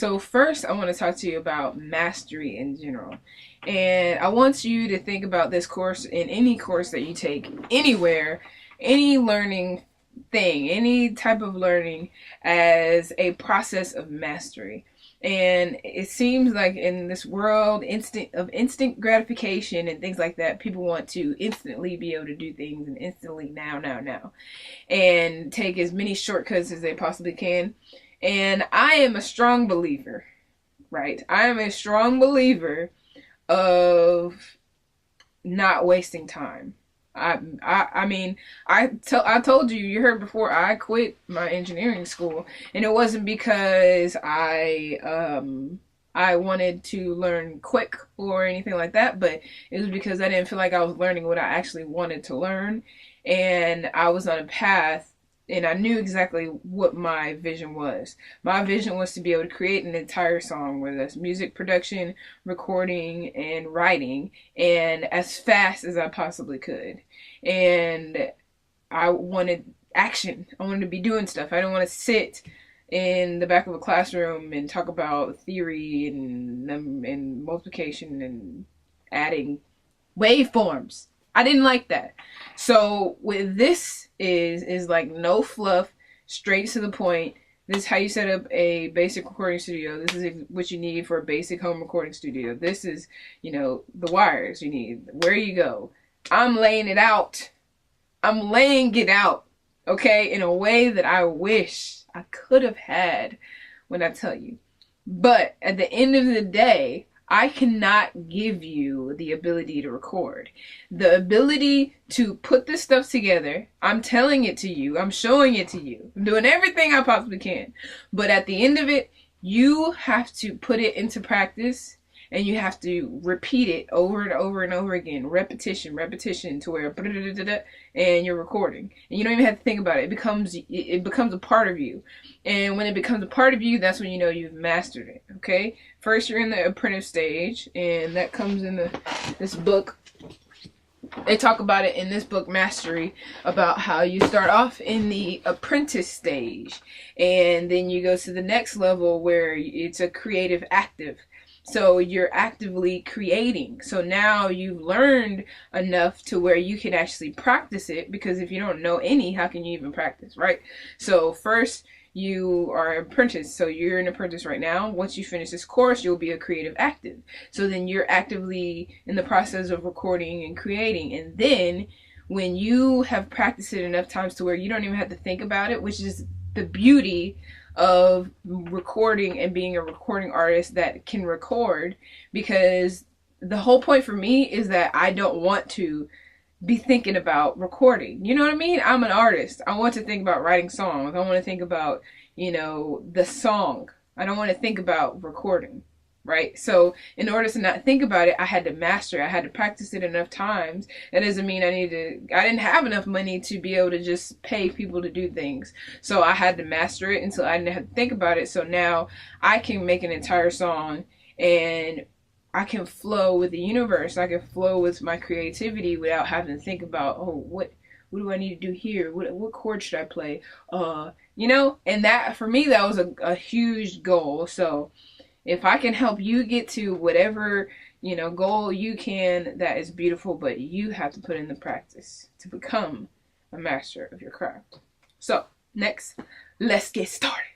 So first, I want to talk to you about mastery in general. And I want you to think about this course in any course that you take anywhere, any learning thing, any type of learning as a process of mastery. And it seems like in this world instant gratification and things like that, people want to instantly be able to do things and instantly now, and take as many shortcuts as they possibly can. And I am a strong believer, right? I am a strong believer of not wasting time. I mean, I told you, you heard before, I quit my engineering school, and it wasn't because I wanted to learn quick or anything like that, but it was because I didn't feel like I was learning what I actually wanted to learn, and I was on a path, and I knew exactly what my vision was. My vision was to be able to create an entire song, whether that's music production, recording, and writing, and as fast as I possibly could. And I wanted action. I wanted to be doing stuff. I didn't want to sit in the back of a classroom and talk about theory and multiplication and adding waveforms. I didn't like that. So with this is like no fluff, straight to the point. This is how you set up a basic recording studio. This is what you need for a basic home recording studio. This is, the wires you need, where you go. I'm laying it out. I'm laying it out, okay, in a way that I wish I could have had when I tell you. But at the end of the day, I cannot give you the ability to record. The ability to put this stuff together, I'm telling it to you, I'm showing it to you, I'm doing everything I possibly can. But at the end of it, you have to put it into practice, and you have to repeat it over and over and over again. Repetition to where and you're recording. And you don't even have to think about it. It becomes a part of you. And when it becomes a part of you, that's when you know you've mastered it. Okay? First you're in the apprentice stage, and that comes in this book. They talk about it in this book, Mastery, about how you start off in the apprentice stage, and then you go to the next level where it's a creative active. So you're actively creating. So now you've learned enough to where you can actually practice it, because if you don't know any, how can you even practice, right? So first you are an apprentice. So you're an apprentice right now. Once you finish this course, you'll be a creative active. So then you're actively in the process of recording and creating. And then when you have practiced it enough times to where you don't even have to think about it, which is the beauty of recording and being a recording artist that can record, because the whole point for me is that I don't want to be thinking about recording. You know what I mean? I'm an artist. I want to think about writing songs. I want to think about, the song. I don't want to think about recording, right? So in order to not think about it, I had to master it. I had to practice it enough times. That doesn't mean I didn't have enough money to be able to just pay people to do things. So I had to master it until I didn't have to think about it. So now I can make an entire song, and I can flow with the universe. I can flow with my creativity without having to think about, what do I need to do here? What chord should I play? And that, for me, that was a huge goal. So if I can help you get to whatever, goal you can, that is beautiful, but you have to put in the practice to become a master of your craft. So next, let's get started.